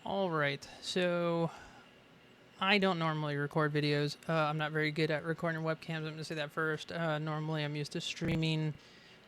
All right, so I don't normally record videos. I'm not very good at recording webcams. I'm going to say that first. Normally, I'm used to streaming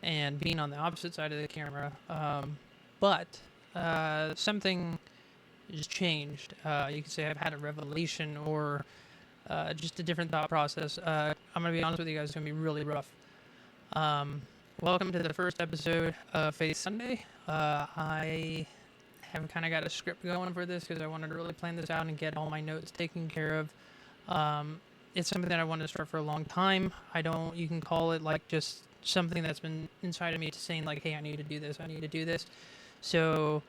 and being on the opposite side of the camera. But something has changed. You could say I've had a revelation or just a different thought process. I'm going to be honest with you guys, it's going to be really rough. Welcome to the first episode of Faith Sunday. I have kind of got a script going for this because I wanted to really plan this out and get all my notes taken care of. It's something that I wanted to start for a long time. You can call it like just something that's been inside of me to saying like, hey, I need to do this. I need to do this. So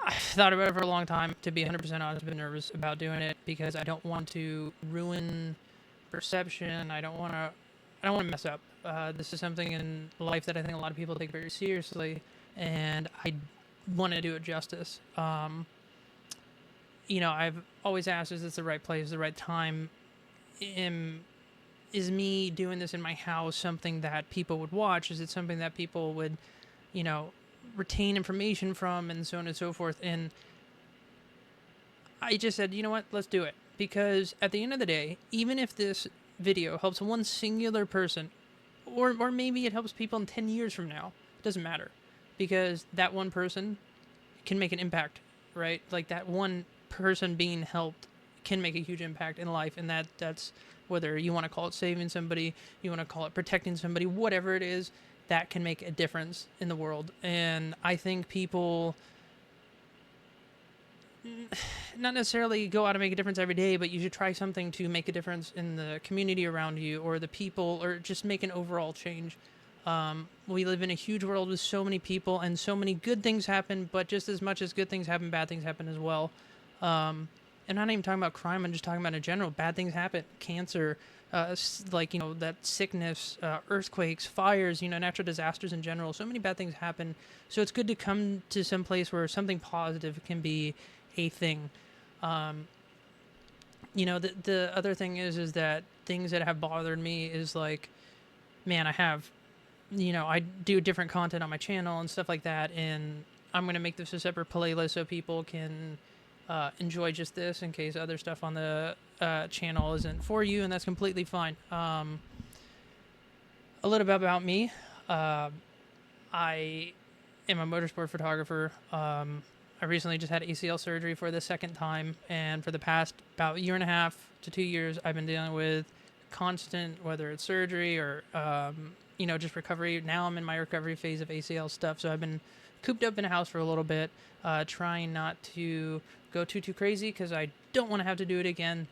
I thought about it for a long time. To be 100% honest, I've been nervous about doing it because I don't want to ruin perception. I don't want to mess up. This is something in life that I think a lot of people take very seriously, and I want to do it justice. I've always asked, is this the right place, the right time? Is me doing this in my house something that people would watch? Is it something that people would, retain information from, and so on and so forth? And I just said, you know what, let's do it. Because at the end of the day, even if this video helps one singular person, or maybe it helps people in 10 years from now, it doesn't matter. Because that one person can make an impact, right? Like that one person being helped can make a huge impact in life. And that's whether you want to call it saving somebody, you want to call it protecting somebody, whatever it is, that can make a difference in the world. And I think people not necessarily go out and make a difference every day, but you should try something to make a difference in the community around you or the people, or just make an overall change. We live in a huge world with so many people, and so many good things happen, but just as much as good things happen, bad things happen as well. And I'm not even talking about crime, I'm just talking about in general. Bad things happen. Cancer, that sickness, earthquakes, fires, natural disasters in general. So many bad things happen. So it's good to come to some place where something positive can be a thing. The other thing is that things that have bothered me is like, man, I do different content on my channel and stuff like that, and I'm going to make this a separate playlist so people can enjoy just this in case other stuff on the channel isn't for you, and that's completely fine. A little bit about me. I am a motorsport photographer. I recently just had ACL surgery for the second time, and for the past about year and a half to 2 years, I've been dealing with constant, whether it's surgery or just recovery. Now I'm in my recovery phase of ACL stuff, so I've been cooped up in a house for a little bit, trying not to go too crazy because I don't want to have to do it again.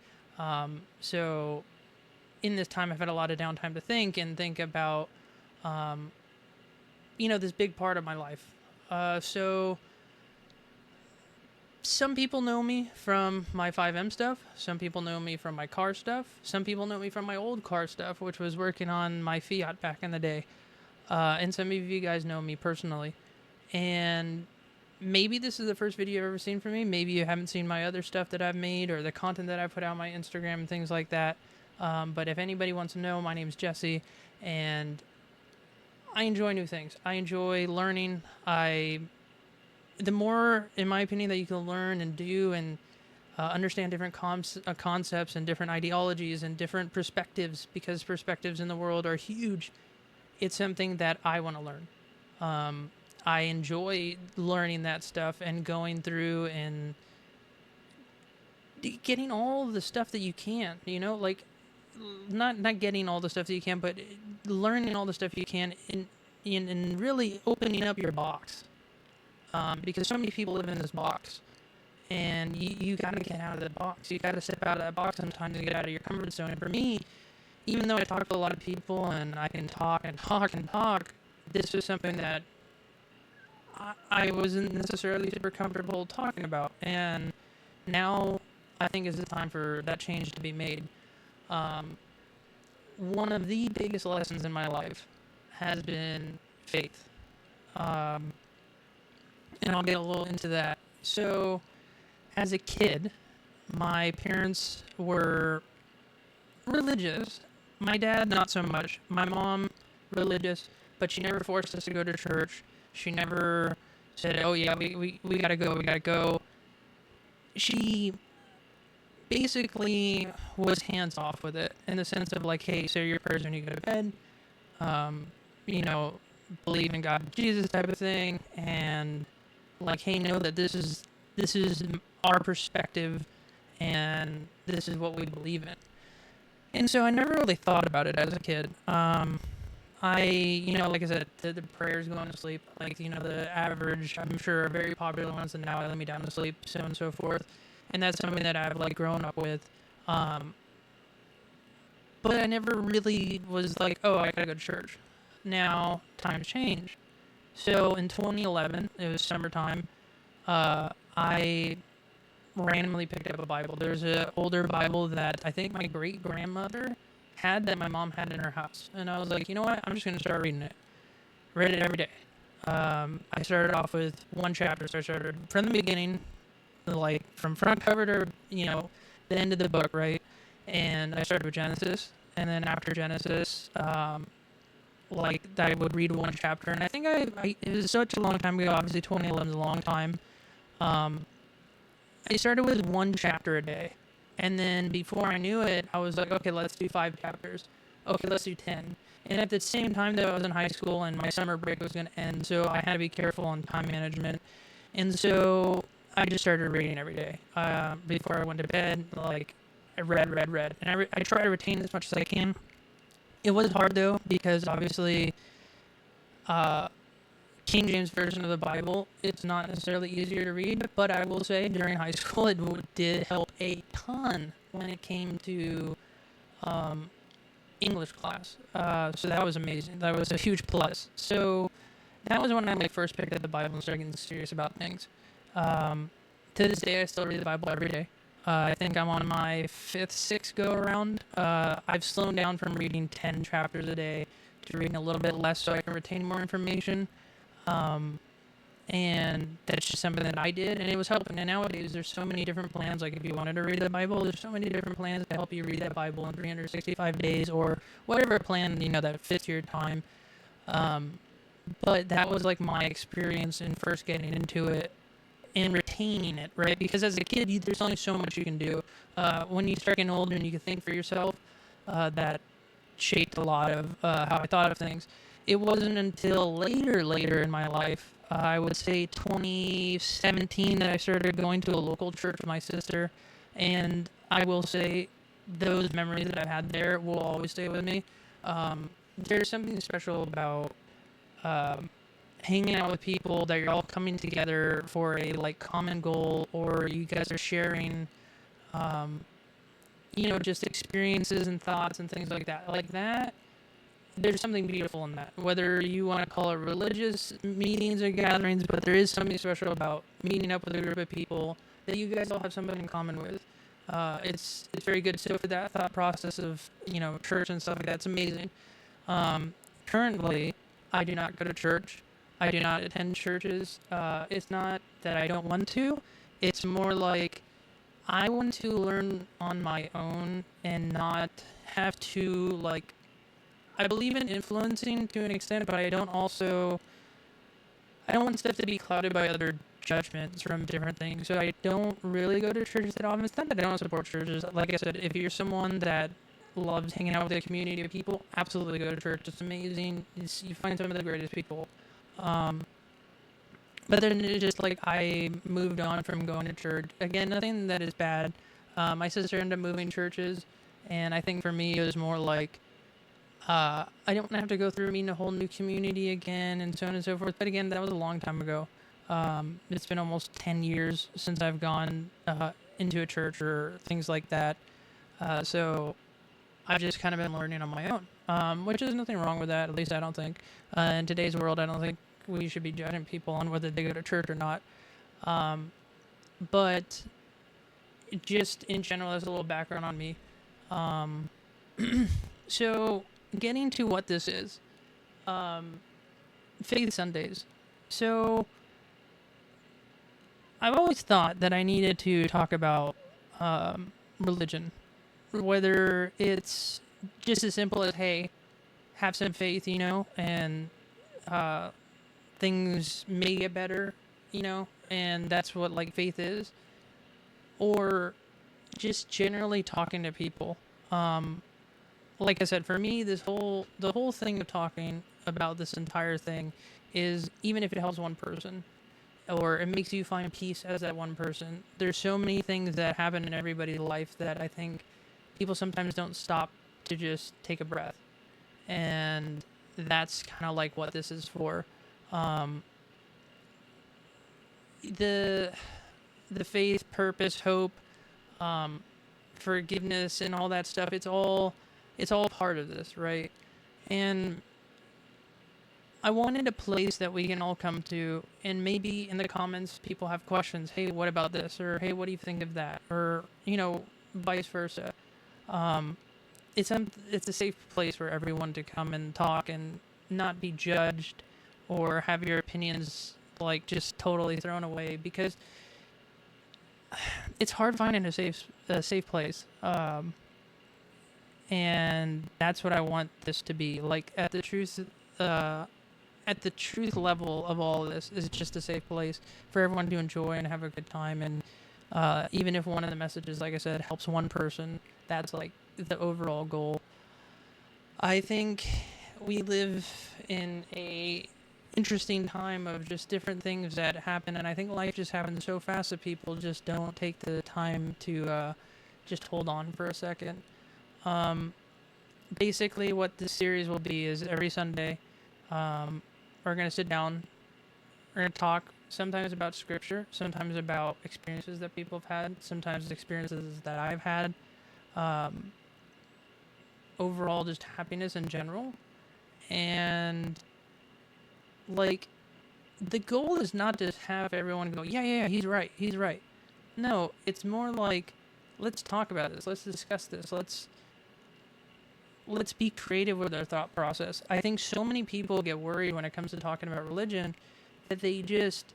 So in this time, I've had a lot of downtime to think about, this big part of my life. So some people know me from my 5M stuff. Some people know me from my car stuff. Some people know me from my old car stuff, which was working on my Fiat back in the day. And some of you guys know me personally. And maybe this is the first video you've ever seen from me. Maybe you haven't seen my other stuff that I've made or the content that I put out on my Instagram and things like that. But if anybody wants to know, my name's Jesse, and I enjoy new things. I enjoy learning. The more, in my opinion, that you can learn and do and understand different concepts and different ideologies and different perspectives, because perspectives in the world are huge, it's something that I want to learn. I enjoy learning that stuff and going through and getting all the stuff that you can, not getting all the stuff that you can, but learning all the stuff you can and really opening up your box. Because so many people live in this box, and you got to get out of the box. You got to step out of that box sometimes and get out of your comfort zone. And for me, even though I talk to a lot of people and I can talk and talk and talk, this was something that I wasn't necessarily super comfortable talking about. And now I think is the time for that change to be made. One of the biggest lessons in my life has been faith. And I'll get a little into that. So, as a kid, my parents were religious. My dad, not so much. My mom, religious, but she never forced us to go to church. She never said, oh yeah, we gotta go, we gotta go. she basically was hands off with it in the sense of like, hey, say your prayers when you go to bed, um, you know, believe in God, Jesus type of thing, and like, hey, know that this is our perspective, and this is what we believe in. And so I never really thought about it as a kid. Like I said, the prayers going to sleep, like, the average, I'm sure, very popular ones, and now I let me down to sleep, so on and so forth. And that's something that I've, like, grown up with. Um, but I never really was like, oh, I gotta go to church. Now, times change. So in 2011, it was summertime, I randomly picked up a Bible. There's an older Bible that I think my great grandmother had that my mom had in her house. And I was like, you know what? I'm just going to start reading it. Read it every day. I started off with one chapter, so I started from the beginning, like from front cover to, the end of the book, right? And I started with Genesis. And then after Genesis, like I would read one chapter. And I think it was such a long time ago. Obviously, 2011 is a long time. Um, I started with one chapter a day. And then before I knew it, I was like, okay, let's do 5 chapters. Okay, let's do 10. And at the same time, though, I was in high school and my summer break was going to end, so I had to be careful on time management. And so I just started reading every day. Before I went to bed, like, I read. And I try to retain as much as I can. It was hard, though, because obviously, uh, King James Version of the Bible, it's not necessarily easier to read, but I will say during high school it did help a ton when it came to um, English class. So that was amazing. That was a huge plus. So that was when I like first picked up the Bible and started getting serious about things. Um, to this day, I still read the Bible every day. I think I'm on my fifth, sixth go around. I've slowed down from reading 10 chapters a day to reading a little bit less so I can retain more information. Um, and that's just something that I did, and it was helping. And nowadays, there's so many different plans. Like, if you wanted to read the Bible, there's so many different plans to help you read that Bible in 365 days, or whatever plan that fits your time. Um, but that was like my experience in first getting into it and retaining it, right? Because as a kid, there's only so much you can do. When you start getting older and you can think for yourself, that shaped a lot of how I thought of things. It wasn't until later in my life, I would say 2017, that I started going to a local church with my sister. And I will say those memories that I've had there will always stay with me. There's something special about um, hanging out with people that you're all coming together for a like common goal, or you guys are sharing um, just experiences and thoughts and things like that. Like that, there's something beautiful in that. Whether you want to call it religious meetings or gatherings, but there is something special about meeting up with a group of people that you guys all have something in common with. It's very good. So for that thought process of church and stuff like that, it's amazing. Currently, I do not go to church. I do not attend churches. It's not that I don't want to. It's more like I want to learn on my own and not have to like. I believe in influencing to an extent, but I don't want stuff to be clouded by other judgments from different things. So I don't really go to churches that often. It's not that I don't support churches. Like I said, if you're someone that loves hanging out with a community of people, absolutely go to church. It's amazing. You find some of the greatest people. Um, but then it's just like I moved on from going to church. Again, nothing that is bad. My sister ended up moving churches, and I think for me it was more like I don't have to go through meeting a whole new community again and so on and so forth. But again, that was a long time ago. It's been almost 10 years since I've gone into a church or things like that. So I've just kind of been learning on my own, which is nothing wrong with that. At least I don't think. In today's world, I don't think we should be judging people on whether they go to church or not. But just in general, as a little background on me. Um, so getting to what this is, Faith Sundays. So I've always thought that I needed to talk about religion, whether it's just as simple as, hey, have some faith, and uh, things may get better, and that's what like faith is. or just generally talking to people. Like I said, for me, the whole thing of talking about this entire thing is, even if it helps one person or it makes you find peace as that one person, there's so many things that happen in everybody's life that I think people sometimes don't stop to just take a breath. And that's kind of like what this is for. Um, the the faith, purpose, hope, um, forgiveness, and all that stuff. It's all part of this, right? And I wanted a place that we can all come to, and maybe in the comments people have questions. Hey, what about this? Or hey, what do you think of that? Or vice versa. Um, it's a safe place for everyone to come and talk and not be judged or have your opinions like just totally thrown away, because it's hard finding a safe place. And that's what I want this to be. Like uh, at the truth level of all of this is just a safe place for everyone to enjoy and have a good time. And even if one of the messages, like I said, helps one person, that's like the overall goal. I think we live in a interesting time of just different things that happen, and I think life just happens so fast that people just don't take the time to just hold on for a second. Um, Basically, what this series will be is every Sunday, um, we're gonna sit down, we're gonna talk sometimes about scripture, sometimes about experiences that people have had, sometimes experiences that I've had. Um, Overall, just happiness in general, and like the goal is not to have everyone go, yeah, yeah, yeah, he's right, he's right. No, it's more like, let's talk about this, let's discuss this, let's be creative with our thought process. I think so many people get worried when it comes to talking about religion that they just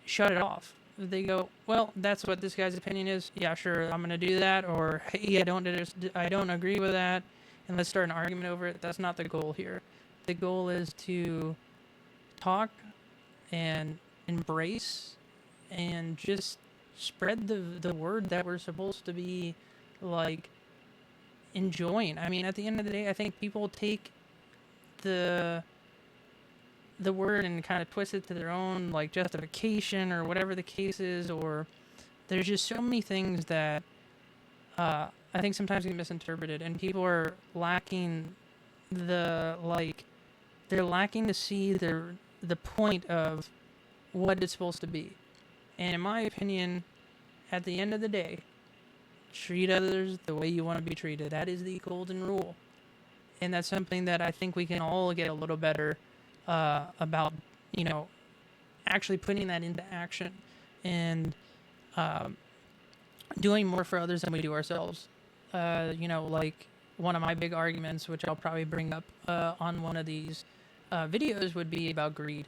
shut it off. They go, well, that's what this guy's opinion is. Yeah, sure, I'm gonna do that. Or hey, I don't agree with that, and let's start an argument over it. That's not the goal here. The goal is to talk and embrace and just spread the word that we're supposed to be like enjoying. I mean, at the end of the day, I think people take the the word and kind of twist it to their own like justification or whatever the case is, or there's just so many things that I think sometimes get misinterpreted, and people are lacking the like they're lacking to see the point of what it's supposed to be. And in my opinion, at the end of the day, treat others the way you want to be treated. That is the golden rule. And that's something that I think we can all get a little better about, you know, actually putting that into action and um, doing more for others than we do ourselves. Like one of my big arguments, which I'll probably bring up on one of these videos, would be about greed.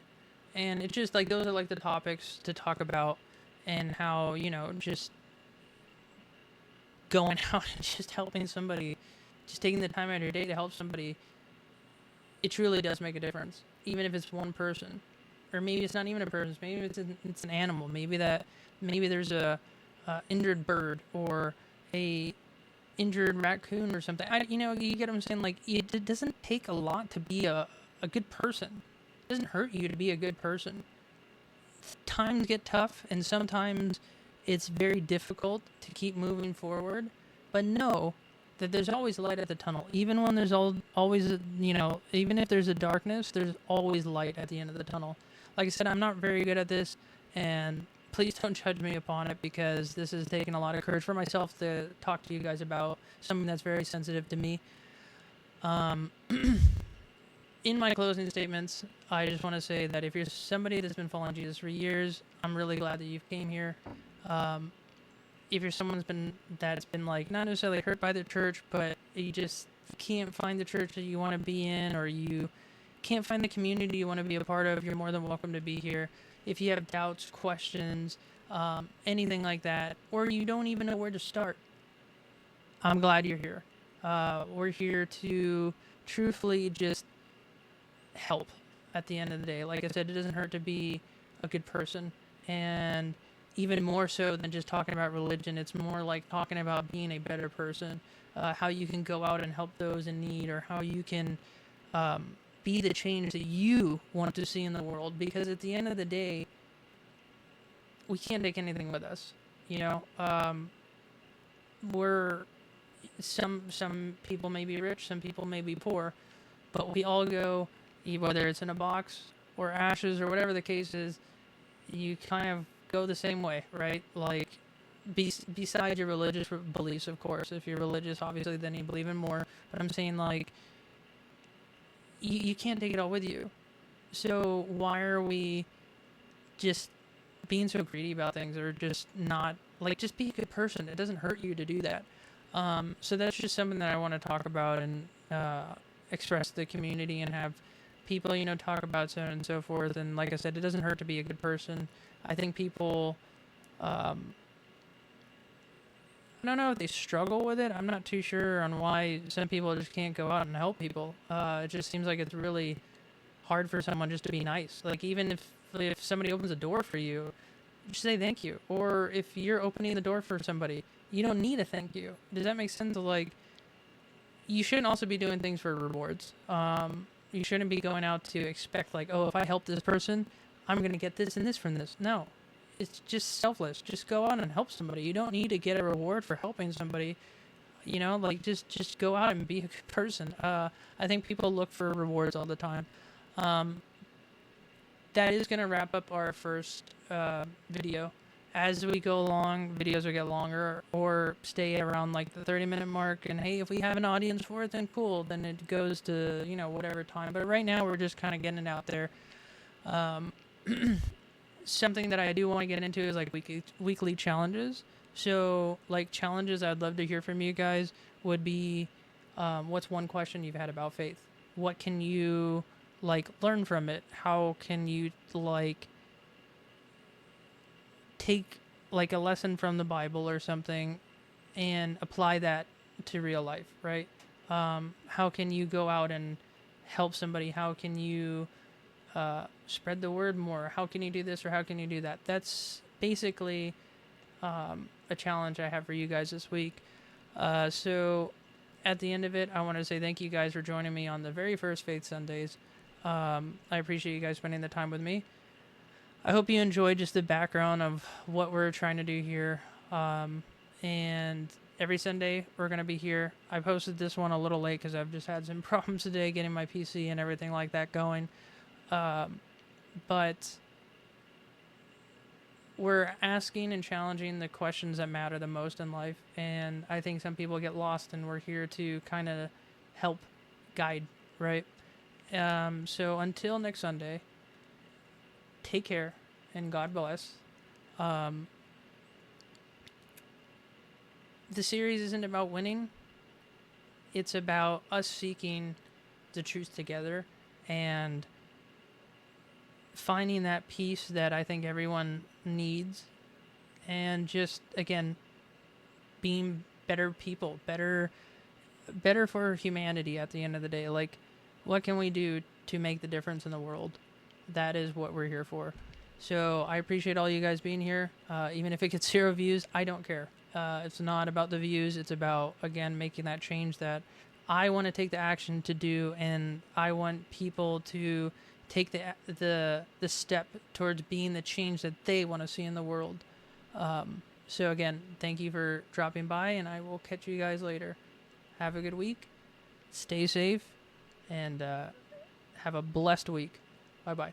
And it's just like those are like the topics to talk about, and how, just going out and just helping somebody, just taking the time out of your day to help somebody, it truly does make a difference. Even if it's one person, or maybe it's not even a person, maybe it's an animal, maybe there's a injured bird or a injured raccoon or something. You get what I'm saying? Like, it doesn't take a lot to be a good person. It doesn't hurt you to be a good person. Times get tough, and sometimes it's very difficult to keep moving forward. But know that there's always light at the tunnel. Even when there's always, even if there's a darkness, there's always light at the end of the tunnel. Like I said, I'm not very good at this, and please don't judge me upon it, because this has taken a lot of courage for myself to talk to you guys about something that's very sensitive to me. Um, in my closing statements, I just want to say that if you're somebody that's been following Jesus for years, I'm really glad that you came here. Um, if you're that's been like not necessarily hurt by the church, but you just can't find the church that you want to be in, or you can't find the community you want to be a part of, you're more than welcome to be here. If you have doubts, questions, anything like that, or you don't even know where to start, I'm glad you're here. We're here to truthfully just help at the end of the day. Like I said, it doesn't hurt to be a good person. And even more so than just talking about religion. It's more like talking about being a better person, how you can go out and help those in need, or how you can be the change that you want to see in the world. Because at the end of the day, we can't take anything with us. You know, we're some people may be rich, some people may be poor, but we all go, whether it's in a box or ashes or whatever the case is, you kind of go the same way, right? Like, beside your religious beliefs, of course. If you're religious, obviously, then you believe in more. But I'm saying, like, you can't take it all with you. So why are we just being so greedy about things, or just not, like, just be a good person? It doesn't hurt you to do that. So that's just something that I want to talk about and express to the community and have people, talk about, so on and so forth. And like I said, it doesn't hurt to be a good person. I think people, I don't know if they struggle with it. I'm not too sure on why some people just can't go out and help people. It just seems like it's really hard for someone just to be nice. Like, even if somebody opens a door for you, just say thank you. Or if you're opening the door for somebody, you don't need a thank you. Does that make sense? Like, you shouldn't also be doing things for rewards. You shouldn't be going out to expect, like, oh, if I help this person, I'm going to get this and this from this. No. It's just selfless. Just go out and help somebody. You don't need to get a reward for helping somebody. Like, just go out and be a good person. I think people look for rewards all the time. That is going to wrap up our first video. As we go along, videos will get longer or stay around like the 30-minute mark. And hey, if we have an audience for it, then cool. Then it goes to, whatever time. But right now, we're just kind of getting it out there. Something that I do want to get into is like weekly challenges. So, like, challenges I'd love to hear from you guys would be, what's one question you've had about faith? What can you, like, learn from it? How can you, like, take, like, a lesson from the Bible or something and apply that to real life, right? How can you go out and help somebody? How can you spread the word more? How can you do this or how can you do that? That's basically a challenge I have for you guys this week. So at the end of it, I want to say thank you guys for joining me on the very first Faith Sundays. I appreciate you guys spending the time with me. I hope you enjoyed just the background of what we're trying to do here. And every Sunday we're going to be here. I posted this one a little late because I've just had some problems today getting my PC and everything like that going. But we're asking and challenging the questions that matter the most in life. And I think some people get lost, and we're here to kind of help guide, right? So until next Sunday, take care and God bless. The series isn't about winning. It's about us seeking the truth together and finding that peace that I think everyone needs, and just, again, being better people, better for humanity at the end of the day. Like, what can we do to make the difference in the world? That is what we're here for. So I appreciate all you guys being here. Even if it gets 0 views, I don't care. It's not about the views. It's about, again, making that change that I want to take the action to do, and I want people to take the step towards being the change that they want to see in the world. So again, thank you for dropping by, and I will catch you guys later. Have a good week. Stay safe, and have a blessed week. Bye-bye.